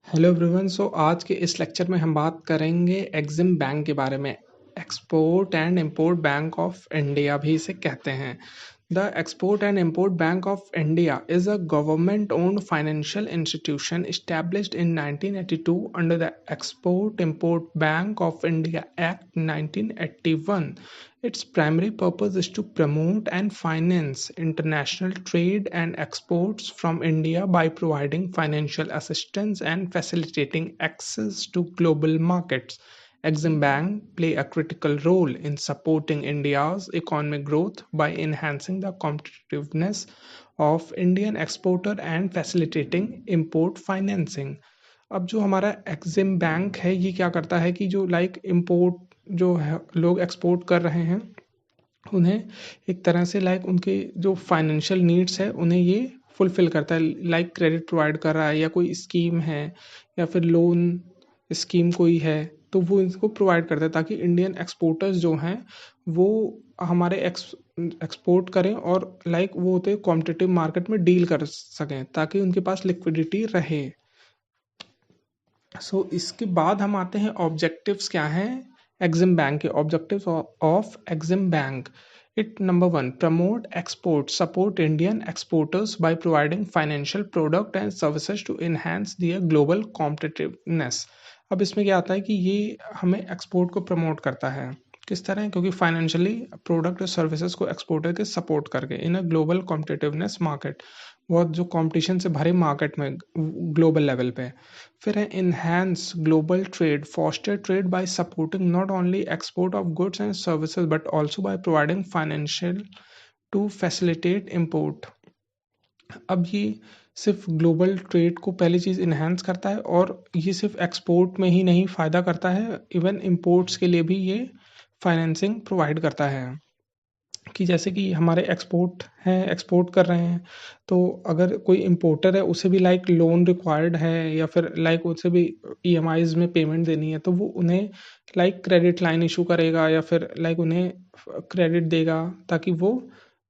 Hello everyone. आज के इस लेक्चर में हम बात करेंगे एग्जिम बैंक के बारे में। Export and import bank of India भी इसे कहते हैं। The export and import bank of India is a government owned financial institution established in 1982 under the Export Import Bank of India Act 1981. Its primary purpose is to promote and finance international trade and exports from India by providing financial assistance and facilitating access to global markets. Exim Bank play a critical role in supporting India's economic growth by enhancing the competitiveness of Indian exporter and facilitating import financing. अब जो हमारा Exim bank है ये क्या करता है कि जो इम्पोर्ट जो है लोग एक्सपोर्ट कर रहे हैं उन्हें एक तरह से उनके जो फाइनेंशियल नीड्स है उन्हें ये फुलफिल करता है। क्रेडिट प्रोवाइड कर रहा है या कोई स्कीम है या फिर लोन स्कीम कोई है तो वो इसको प्रोवाइड करता है ताकि इंडियन एक्सपोर्टर्स जो हैं वो हमारे एक्सपोर्ट करें और वो होते कॉम्पिटिटिव मार्केट में डील कर सकें ताकि उनके पास लिक्विडिटी रहे। इसके बाद हम आते हैं ऑब्जेक्टिव्स क्या हैं एग्जिम बैंक के। Objectives of Exim bank it number 1 promote export support Indian exporters by providing financial product and services to enhance their global competitiveness. अब इसमें क्या आता है कि ये हमें एक्सपोर्ट को प्रमोट करता है। किस तरह? क्योंकि फाइनेंशियली प्रोडक्ट और सर्विसेज को एक्सपोर्टर के सपोर्ट करके इन अ ग्लोबल कॉम्पिटिटिवनेस मार्केट, बहुत जो कंपटीशन से भरे मार्केट में ग्लोबल लेवल पे। फिर है enhance global trade foster trade by supporting not only export of goods and services but also by providing financial to facilitate import. अब ये सिर्फ ग्लोबल ट्रेड को पहली चीज़ इन्हेंस करता है और ये सिर्फ एक्सपोर्ट में ही नहीं फ़ायदा करता है, इवन इम्पोर्ट्स के लिए भी ये फाइनेंसिंग प्रोवाइड करता है। कि जैसे कि हमारे एक्सपोर्ट हैं, एक्सपोर्ट कर रहे हैं, तो अगर कोई इम्पोर्टर है उसे भी लोन रिक्वायर्ड है या फिर उसे भी ईएमआईज़ में पेमेंट देनी है तो वो उन्हें क्रेडिट लाइन इशू करेगा या फिर उन्हें क्रेडिट देगा ताकि वो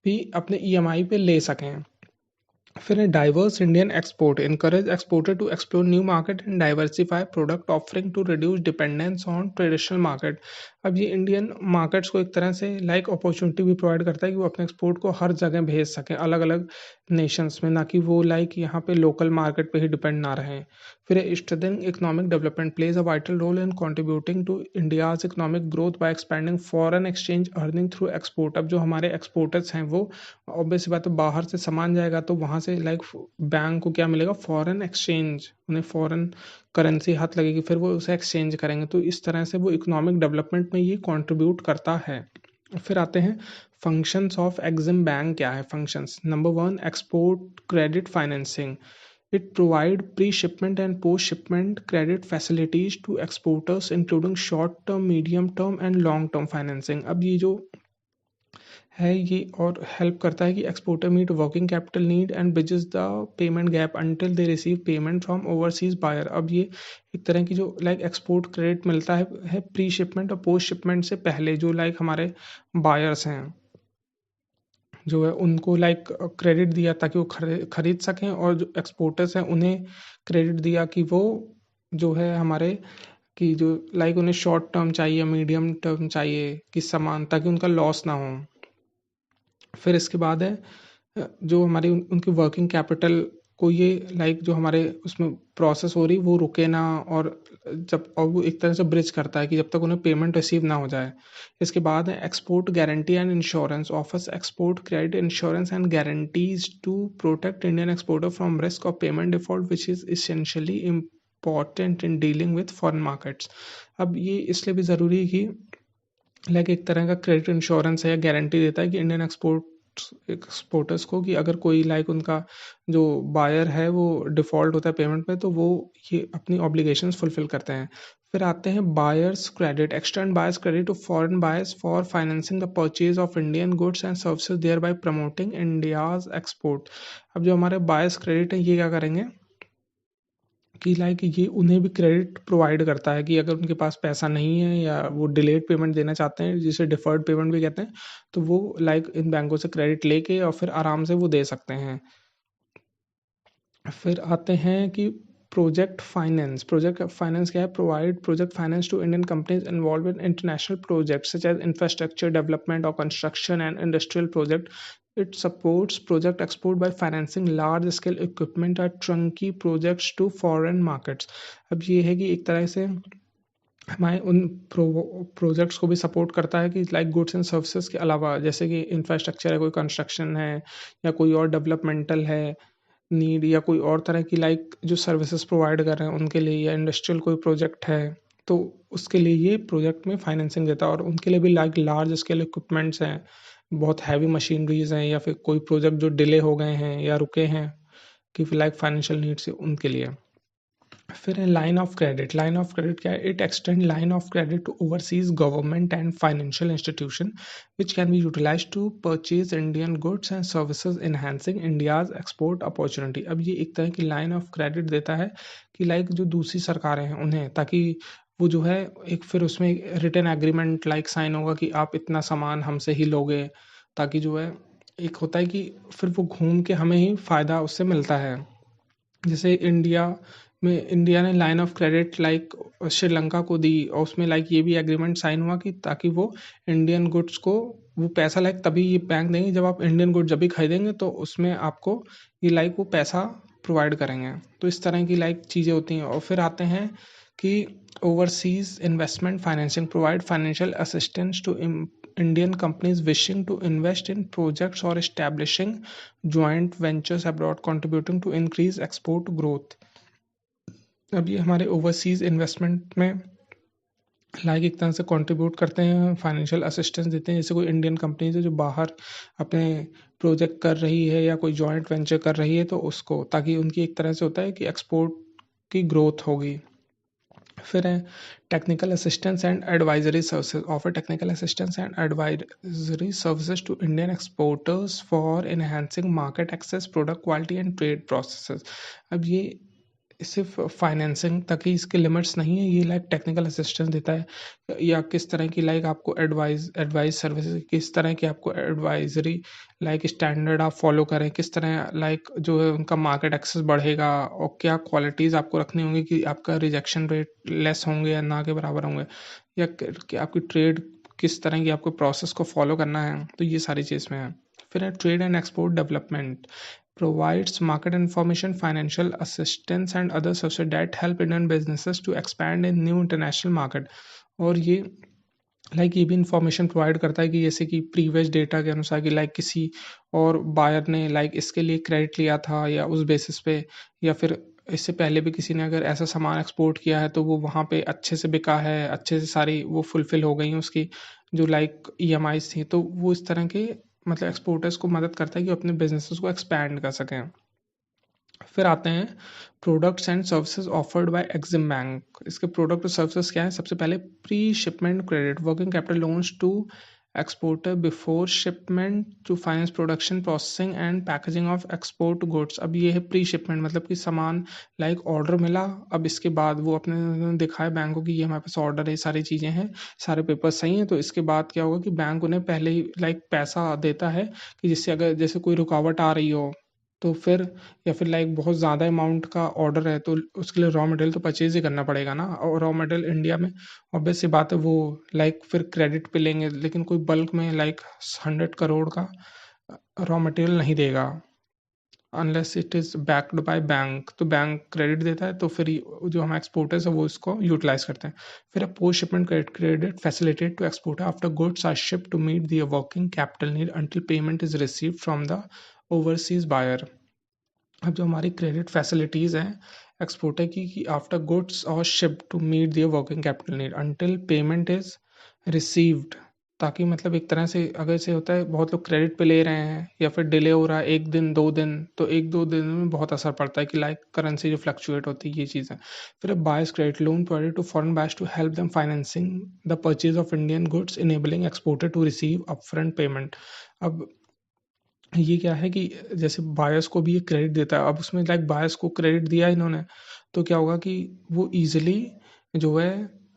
भी अपने ईएमआई पे ले सकें। फिर है diverse Indian export encourage exporter to explore new market and diversify product offering to reduce dependence on traditional market। अब ये इंडियन मार्केट्स को एक तरह से अपॉर्चुनिटी भी प्रोवाइड करता है कि वो अपने एक्सपोर्ट को हर जगह भेज सकें अलग अलग नेशंस में, ना कि वो यहाँ पे लोकल मार्केट पे ही डिपेंड ना रहें। फिर strengthening economic development plays a vital role in contributing to India's economic growth by expanding foreign exchange earning through export। अब जो हमारे एक्सपोर्टर्स हैं वो ऑब्वियस बात है बाहर से सामान जाएगा तो वहाँ से बैंक को क्या मिलेगा? फॉरेन एक्सचेंज, उन्हें फॉरेन करेंसी हाथ लगेगी फिर वो उसे एक्सचेंज करेंगे, तो इस तरह से वो इकोनॉमिक डेवलपमेंट में ये कंट्रीब्यूट करता है। फिर आते हैं फंक्शंस ऑफ एग्जिम बैंक क्या है। Functions number 1 export credit financing. It provide pre shipment and post shipment credit facilities to exporters including short term, medium term and long term financing. अब ये जो है ये और हेल्प करता है कि exporter meet working capital need and bridges the payment gap until they receive payment from overseas buyer. अब ये एक तरह की जो एक्सपोर्ट क्रेडिट मिलता है प्री शिपमेंट और पोस्ट शिपमेंट से पहले जो हमारे बायर्स हैं जो है उनको क्रेडिट दिया ताकि वो खरीद सकें, और जो एक्सपोर्टर्स हैं उन्हें क्रेडिट दिया कि वो जो है हमारे कि जो उन्हें शॉर्ट टर्म चाहिए, मीडियम टर्म चाहिए कि सामान, ताकि उनका लॉस ना हो। फिर इसके बाद है जो हमारी उनकी वर्किंग कैपिटल को ये जो हमारे उसमें प्रोसेस हो रही वो रुके ना, और वो एक तरह से ब्रिज करता है कि जब तक उन्हें पेमेंट रिसीव ना हो जाए। इसके बाद है export guarantee and insurance offers export credit insurance and guarantees to protect Indian exporter from risk of payment default which is essentially important in dealing with foreign markets. अब ये इसलिए भी ज़रूरी है कि एक तरह का क्रेडिट इंश्योरेंस है या गारंटी देता है कि इंडियन एक्सपोर्टर्स को कि अगर कोई उनका जो बायर है वो डिफ़ॉल्ट होता है पेमेंट में तो वो ये अपनी ऑब्लिगेशंस फुलफिल करते हैं। फिर आते हैं buyers credit extend buyers credit to foreign buyers for financing the purchase of Indian goods and services thereby promoting India's export. अब जो हमारे बायर्स क्रेडिट है ये क्या करेंगे कि ये उन्हें भी क्रेडिट प्रोवाइड करता है कि अगर उनके पास पैसा नहीं है या वो डिलेड पेमेंट देना चाहते हैं जिसे डिफर्ड पेमेंट भी कहते हैं, तो वो इन बैंकों से क्रेडिट लेके और फिर आराम से वो दे सकते हैं। फिर आते हैं कि प्रोजेक्ट फाइनेंस क्या है? Provide project finance to Indian companies involve in international project such as infrastructure development और construction and industrial project. It supports project export by financing large scale equipment or chunky projects to foreign markets. अब ये है कि एक तरह से हमारे उन प्रोजेक्ट्स को भी सपोर्ट करता है कि लाइक गुड्स एंड सर्विसेज के अलावा, जैसे कि इंफ्रास्ट्रक्चर है, कोई कंस्ट्रक्शन है या कोई और डेवलपमेंटल है नीड, या कोई और तरह की लाइक जो सर्विसेज प्रोवाइड कर रहे हैं उनके लिए, या इंडस्ट्रियल कोई प्रोजेक्ट है तो उसके लिए ये प्रोजेक्ट में फाइनेंसिंग देता है. और उनके लिए भी लाइक लार्ज स्केल इक्विपमेंट्स हैं, बहुत हैवी मशीनरीज हैं, या फिर कोई प्रोजेक्ट जो डिले हो गए हैं या रुके हैं कि लाइक फाइनेंशियल नीड्स उनके लिए. फिर है line of credit. Line of credit क्या है? It extend line of credit to overseas government and financial institution which can be utilize to purchase Indian goods and services enhancing India's export opportunity. अब ये एक तरह की line of credit देता है कि लाइक जो दूसरी सरकारें हैं उन्हें, ताकि वो जो है एक फिर उसमें रिटन एग्रीमेंट लाइक साइन होगा कि आप इतना सामान हमसे ही लोगे, ताकि जो है एक होता है कि फिर वो घूम के हमें ही फ़ायदा उससे मिलता है. जैसे इंडिया ने line of credit like Sri Lanka को दी, और उसमें लाइक ये भी एग्रीमेंट साइन हुआ कि ताकि वो इंडियन गुड्स को वो पैसा लाइक तभी ये बैंक देंगे जब आप इंडियन गुड्स जब भी खरीदेंगे तो उसमें आपको ये लाइक वो पैसा प्रोवाइड करेंगे. तो इस तरह की लाइक चीज़ें होती हैं. और फिर आते हैं कि overseas investment financing provide financial assistance to Indian companies wishing to invest in projects or establishing joint ventures abroad, contributing to increase export growth. अब ये हमारे ओवरसीज इन्वेस्टमेंट में लाइक एक तरह से कंट्रीब्यूट करते हैं, फाइनेंशियल असिस्टेंस देते हैं. जैसे कोई इंडियन कंपनीज है जो बाहर अपने प्रोजेक्ट कर रही है या कोई जॉइंट वेंचर कर रही है तो उसको, ताकि उनकी एक तरह से होता है कि एक्सपोर्ट की ग्रोथ होगी. फिर है technical assistance and advisory services. Offer technical assistance and advisory services to Indian exporters for enhancing market access, product quality and trade processes. अब ये सिर्फ फाइनेंसिंग तक ही इसके लिमिट्स नहीं है, ये लाइक टेक्निकल असिस्टेंस देता है या किस तरह की लाइक आपको एडवाइस सर्विसेज, किस तरह की आपको एडवाइजरी लाइक स्टैंडर्ड आप फॉलो करें, किस तरह लाइक जो है उनका मार्केट एक्सेस बढ़ेगा, और क्या क्वालिटीज़ आपको रखनी होंगी कि आपका रिजेक्शन रेट लेस होंगे या ना के बराबर होंगे, या कि आपकी ट्रेड किस तरह की आपको प्रोसेस को फॉलो करना है. तो ये सारी चीज़ में है. फिर है trade and export development. Provides market information, financial assistance and other services that help Indian businesses to expand in new international market. और ये लाइक ये भी इंफॉर्मेशन प्रोवाइड करता है कि जैसे कि प्रीवियस डेटा के अनुसार कि लाइक किसी और बायर ने लाइक इसके लिए क्रेडिट लिया था या उस बेसिस पे, या फिर इससे पहले भी किसी ने अगर ऐसा सामान एक्सपोर्ट किया है तो वो वहाँ पे अच्छे से बिका है, अच्छे से सारी वो फुलफिल हो गई हैं उसकी जो लाइक ईएमआईज थी. तो वो इस तरह के मतलब एक्सपोर्टर्स को मदद करता है कि अपने बिजनेसेस को एक्सपैंड कर सकें. फिर आते हैं products and services offered by Exim bank. इसके प्रोडक्ट और सर्विसेज क्या है? सबसे पहले pre shipment credit, working capital loans to exporter before shipment to finance production, processing and packaging of export goods. अब ये है प्री शिपमेंट, मतलब कि सामान लाइक ऑर्डर मिला, अब इसके बाद वो अपने दिखाए बैंक को कि ये हमारे पास ऑर्डर है, सारी चीज़ें हैं, सारे पेपर सही हैं. तो इसके बाद क्या होगा कि बैंक उन्हें पहले ही लाइक पैसा देता है कि जिससे अगर जैसे कोई रुकावट आ रही हो तो फिर, या फिर लाइक बहुत ज़्यादा अमाउंट का ऑर्डर है तो उसके लिए रॉ मटेरियल तो परचेज ही करना पड़ेगा ना. और रॉ मटेरियल इंडिया में ऑब्वियस सी बात है वो लाइक फिर क्रेडिट पे लेंगे, लेकिन कोई बल्क में लाइक 100 करोड़ का रॉ मटेरियल नहीं देगा unless it is backed by bank. तो बैंक क्रेडिट देता है तो फिर जो हम एक्सपोर्टर्स है वो इसको यूटिलाइज करते हैं. फिर post shipment credit facilitate to exporter after goods are ship to meet the working capital need until payment is receive from the overseas buyer. अब जो हमारी क्रेडिट फैसिलिटीज़ हैं एक्सपोर्टर की कि आफ्टर गुड्स और ship to meet their working capital need until payment is received, ताकि मतलब एक तरह से अगर से होता है बहुत लोग क्रेडिट पे ले रहे हैं या फिर डिले हो रहा है 1 दिन 2 दिन, तो 1-2 दिन में बहुत असर पड़ता है कि लाइक करेंसी जो फ्लक्चुएट होती है ये चीज़ें. फिर buyers credit loan provided to foreign buyers to help them financing the purchase of Indian goods enabling exporter to receive upfront payment. अब ये क्या है कि जैसे बायर्स को भी ये क्रेडिट देता है, अब उसमें लाइक बायर्स को क्रेडिट दिया इन्होंने तो क्या होगा कि वो ईजिली जो है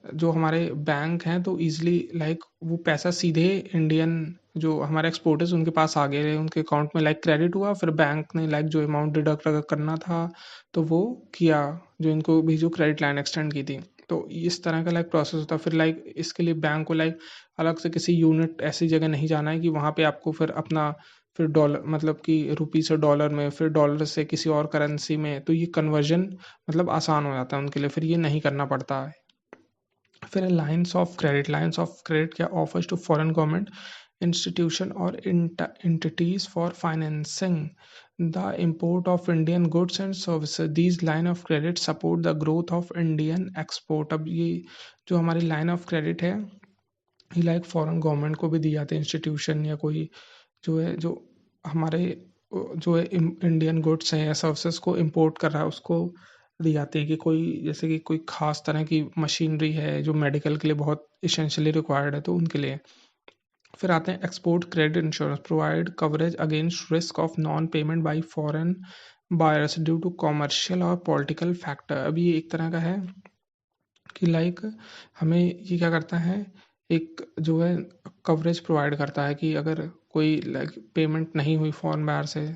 जो हमारे बैंक हैं तो ईज़िली लाइक वो पैसा सीधे इंडियन जो हमारे एक्सपोर्टर्स उनके पास आ गए, उनके अकाउंट में लाइक क्रेडिट हुआ, फिर बैंक ने लाइक जो अमाउंट डिडक्ट अगर करना था तो वो किया, जो इनको भी जो क्रेडिट लाइन एक्सटेंड की थी। तो इस तरह का लाइक प्रोसेस होता है। फिर लाइक इसके लिए बैंक को लाइक अलग से किसी यूनिट ऐसी जगह नहीं जाना है कि वहाँ पे आपको फिर अपना फिर डॉलर मतलब कि रुपी से डॉलर में, फिर डॉलर से किसी और करेंसी में, तो ये कन्वर्जन मतलब आसान हो जाता है उनके लिए, फिर ये नहीं करना पड़ता है। फिर लाइन्स ऑफ क्रेडिट क्या offers to foreign government institution और entities for financing the import of Indian goods and services. These line of credit support the growth of Indian export. अब ये जो हमारी लाइन ऑफ क्रेडिट है ये like foreign government को भी दी जाती है, इंस्टीट्यूशन या कोई जो है जो हमारे जो है इंडियन गुड्स हैं या सर्विसेज को इंपोर्ट कर रहा है उसको दी जाती है, कि कोई जैसे कि कोई खास तरह की मशीनरी है जो मेडिकल के लिए बहुत इसेंशियली रिक्वायर्ड है तो उनके लिए। फिर आते हैं export credit insurance provide coverage against risk of non payment by foreign buyers due to commercial और पॉलिटिकल फैक्टर। अभी ये एक तरह का है कि लाइक हमें ये क्या करता है, एक जो है कवरेज प्रोवाइड करता है कि अगर कोई लाइक पेमेंट नहीं हुई फॉरेन बायर से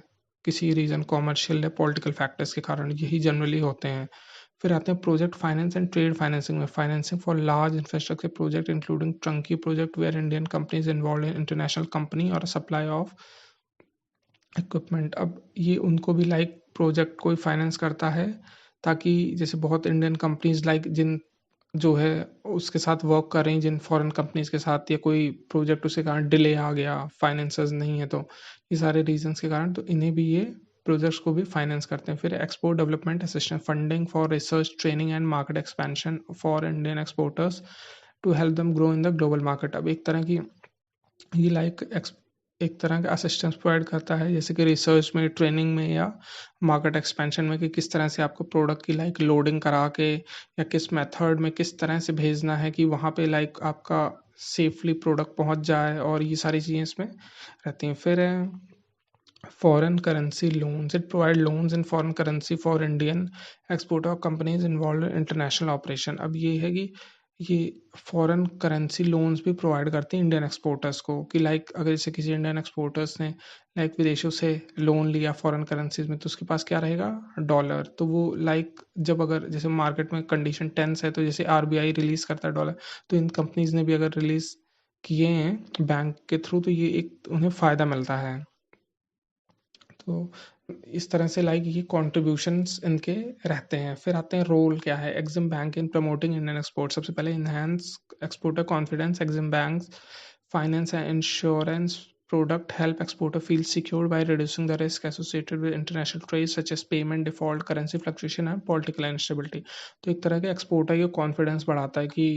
किसी रीज़न कॉमर्शियल या पॉलिटिकल फैक्टर्स के कारण, यही जनरली होते हैं। फिर आते हैं project finance and trade financing में financing for large infrastructure project including turnkey project where Indian companies involve in international company और सप्लाई ऑफ इक्विपमेंट। अब ये उनको भी लाइक प्रोजेक्ट कोई फाइनेंस करता है, ताकि जैसे बहुत इंडियन कंपनीज लाइक जिन जो है उसके साथ वर्क कर रही हैं जिन फॉरेन कंपनीज के साथ, या कोई प्रोजेक्ट उसके कारण डिले आ गया, फाइनेंसर्स नहीं है, तो ये सारे रीजंस के कारण तो इन्हें भी ये प्रोजेक्ट्स को भी फाइनेंस करते हैं। फिर export development assistance funding for research training and market expansion for Indian exporters to help them grow in the global market. अब एक तरह की ये लाइक एक तरह का असिस्टेंस प्रोवाइड करता है, जैसे कि रिसर्च में, ट्रेनिंग में या मार्केट एक्सपेंशन में, कि किस तरह से आपको प्रोडक्ट की लाइक लोडिंग करा के या किस मेथड में किस तरह से भेजना है कि वहाँ पे लाइक आपका सेफली प्रोडक्ट पहुँच जाए, और ये सारी चीज़ें इसमें रहती हैं। फिर foreign currency loans it provide loans in foreign currency for Indian exporter companies involve in international operation. अब ये है कि ये फॉरेन करेंसी लोन्स भी प्रोवाइड करते हैं इंडियन एक्सपोर्टर्स को, कि लाइक अगर जैसे किसी इंडियन एक्सपोर्टर्स ने लाइक विदेशों से लोन लिया फॉरेन करेंसीज में, तो उसके पास क्या रहेगा, डॉलर। तो वो लाइक जब अगर जैसे मार्केट में कंडीशन टेंस है, तो जैसे आरबीआई रिलीज करता है डॉलर, तो इन कंपनीज ने भी अगर रिलीज किए हैं बैंक के थ्रू, तो ये एक उन्हें फ़ायदा मिलता है। तो इस तरह से लाइक ये कॉन्ट्रीब्यूशंस इनके रहते हैं। फिर आते हैं रोल क्या है एग्जिम बैंक इन प्रमोटिंग इंडियन एक्सपोर्ट। सबसे पहले enhance exporter confidence. EXIM bank finance and insurance product help exporter feel secure by reducing the risk associated with international trade such as payment default, currency fluctuation and political instability। तो एक तरह के exporter ये confidence बढ़ाता है कि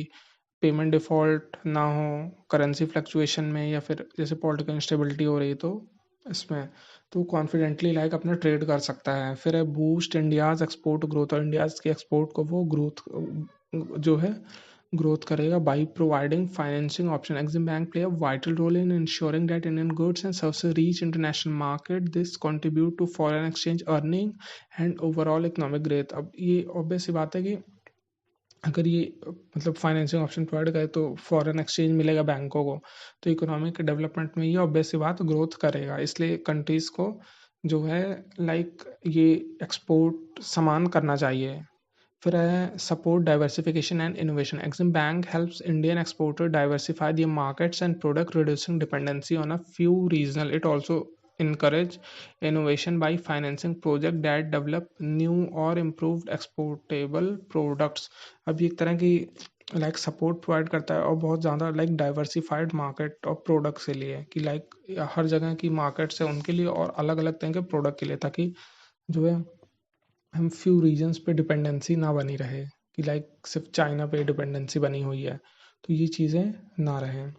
payment default ना हो करेंसी फ्लक्चुएशन में, या फिर जैसे पॉलिटिकल इंस्टेबिलिटी हो रही है तो इसमें, तो कॉन्फिडेंटली लाइक अपना ट्रेड कर सकता है। फिर है बूस्ट इंडियाज़ एक्सपोर्ट ग्रोथ, और इंडियाज़ के एक्सपोर्ट को वो ग्रोथ जो है ग्रोथ करेगा by providing financing option. Exim bank play a vital role in ensuring that Indian goods and services reach international market. This contribute to foreign exchange earning and overall economic growth. अब ये obvious सी बात है कि अगर ये मतलब financing option provide करे तो फॉरेन एक्सचेंज मिलेगा बैंकों को, तो इकोनॉमिक डेवलपमेंट में ये ऑब्वियस सी बात ग्रोथ करेगा। इसलिए कंट्रीज़ को जो है लाइक ये एक्सपोर्ट सामान करना चाहिए। फिर है support diversification and innovation. EXIM bank helps Indian exporter diversify the markets and product reducing dependency on a few regional. It also encourage innovation by financing project that develop new or improved exportable products। अब ये एक तरह की like support provide करता है, और बहुत ज़्यादा लाइक डाइवर्सिफाइड मार्केट और प्रोडक्ट्स के लिए, कि लाइक हर जगह की मार्केट्स है उनके लिए और अलग अलग तरह के प्रोडक्ट के लिए, ताकि जो है हम फ्यू रीजन्स पे डिपेंडेंसी ना बनी रहे, कि लाइक सिर्फ चाइना पे डिपेंडेंसी बनी हुई है, तो ये चीज़ें ना रहें,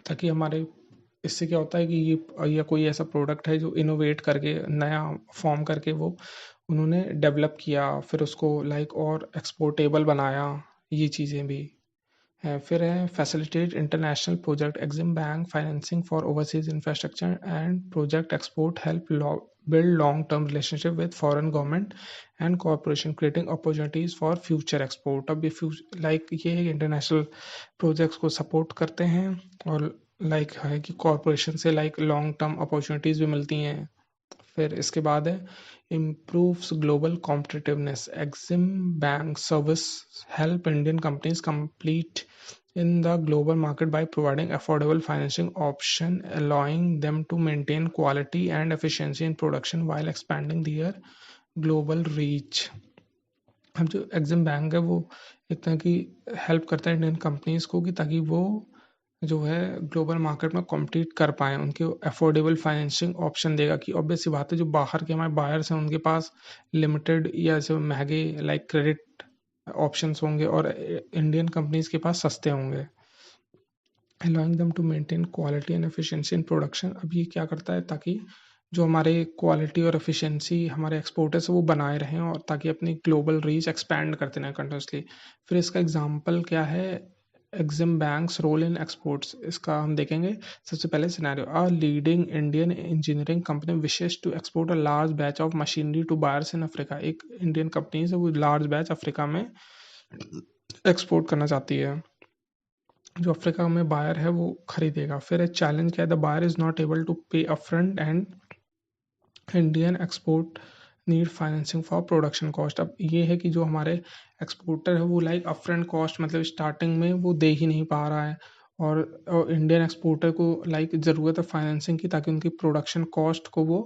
ताकि हमारे इससे क्या होता है कि ये या कोई ऐसा प्रोडक्ट है जो इनोवेट करके नया फॉर्म करके वो उन्होंने डेवलप किया, फिर उसको लाइक और एक्सपोर्टेबल बनाया, ये चीज़ें भी है। फिर है facilitate international project, EXIM bank financing for overseas infrastructure and project export, help build long-term relationship with foreign government and corporation, creating opportunities for future export। अब ये लाइक ये इंटरनेशनल प्रोजेक्ट्स को सपोर्ट करते हैं और लाइक है कि corporation से लाइक लॉन्ग टर्म अपॉर्चुनिटीज़ भी मिलती हैं। फिर इसके बाद है improves global competitiveness, Exim Bank service help Indian companies compete in the global market by providing affordable financing option, allowing them to maintain quality and efficiency in production while expanding their global reach। अब जो EXIM bank है वो एक तरह की help करता है Indian companies को कि ताकि वो जो है ग्लोबल मार्केट में कॉम्पीट कर पाएँ, उनके अफोर्डेबल फाइनेंसिंग ऑप्शन देगा कि ऑब्वियस सी बात है जो बाहर के हमारे बायर्स हैं उनके पास लिमिटेड या ऐसे महंगे लाइक क्रेडिट ऑप्शंस होंगे और इंडियन कंपनीज के पास सस्ते होंगे। allowing them to maintain quality and efficiency in production। अब ये क्या करता है ताकि जो हमारे क्वालिटी और एफिशिएंसी हमारे एक्सपोर्टर्स वो बनाए रहें और ताकि अपनी ग्लोबल रीच एक्सपैंड करते रहें कंटिन्यूसली। फिर इसका एग्जांपल क्या है, Exim banks role in exports, इसका हम देखेंगे। सबसे पहले scenario, a leading Indian engineering company wishes to export a large batch of machinery to buyers in Africa. एक इंडियन कंपनी है वो लार्ज बैच अफ्रीका में एक्सपोर्ट करना चाहती है, जो अफ्रीका में बायर है वो खरीदेगा। फिर एक चैलेंज क्या है, the buyer is not able to pay upfront and Indian export need financing for production cost. अब ये है कि जो हमारे एक्सपोर्टर है वो लाइक अपफ्रंट कॉस्ट मतलब स्टार्टिंग में वो दे ही नहीं पा रहा है और इंडियन एक्सपोर्टर को लाइक ज़रूरत है फाइनेंसिंग की ताकि उनकी प्रोडक्शन कॉस्ट को वो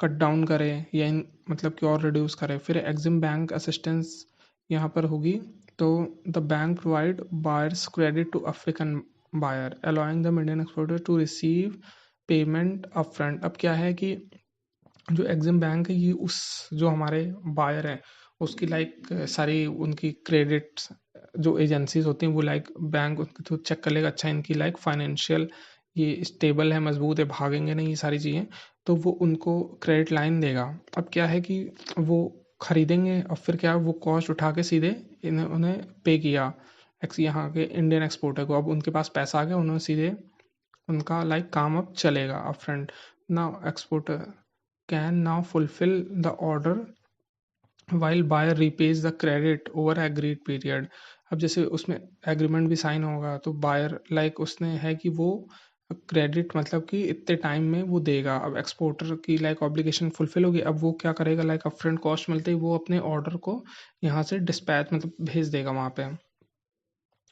कट डाउन करे या मतलब कि और रिड्यूस करे। फिर एग्जिम बैंक असिस्टेंस यहाँ पर होगी, तो the bank provide buyers credit to African buyer, allowing the Indian exporter to receive payment upfront. अब क्या है कि जो एग्जिम बैंक है ये उस जो हमारे बायर हैं उसकी लाइक सारी उनकी क्रेडिट जो एजेंसीज होती हैं वो लाइक बैंक उनके थ्रू चेक कर लेगा, अच्छा इनकी लाइक फाइनेंशियल ये स्टेबल है, मजबूत है, भागेंगे नहीं, ये सारी चीज़ें, तो वो उनको क्रेडिट लाइन देगा। अब क्या है कि वो खरीदेंगे और फिर क्या वो कॉस्ट उठा के सीधे इन्हें उन्हें पे किया यहाँ के इंडियन एक्सपोर्टर को। अब उनके पास पैसा आ गया, उन्होंने सीधे उनका लाइक काम अब चलेगा अप फ्रंट। ना exporter can now fulfill the order while buyer repays the credit over agreed period। अब जैसे उसमें एग्रीमेंट भी साइन होगा तो बायर लाइक उसने है कि वो क्रेडिट मतलब कि इतने टाइम में वो देगा। अब एक्सपोर्टर की लाइक ऑब्लिगेशन फुलफिल होगी, अब वो क्या करेगा लाइक अपफ्रंट कॉस्ट मिलते ही वो अपने ऑर्डर को यहाँ से डिस्पैच मतलब भेज देगा वहाँ पे।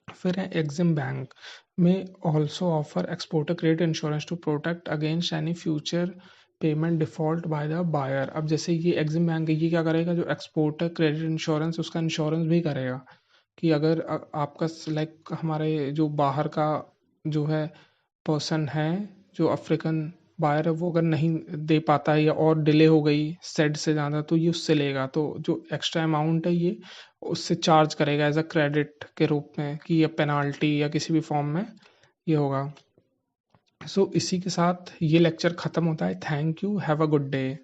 फिर है Exim bank may also offer exporter credit insurance to protect against any future payment default by the buyer. अब जैसे ये एग्जिम बैंक है ये क्या करेगा, जो एक्सपोर्टर क्रेडिट इंश्योरेंस उसका इंश्योरेंस भी करेगा कि अगर आपका लाइक हमारे जो बाहर का जो है पर्सन है जो अफ्रीकन बायर है वो अगर नहीं दे पाता है या और डिले हो गई सेड से ज़्यादा तो ये उससे लेगा, तो जो एक्स्ट्रा अमाउंट है ये उससे चार्ज करेगा एज अ क्रेडिट के रूप में कि ये पेनाल्टी या किसी भी फॉर्म में ये होगा। सो इसी के साथ ये लेक्चर ख़त्म होता है। Thank you, have a good day.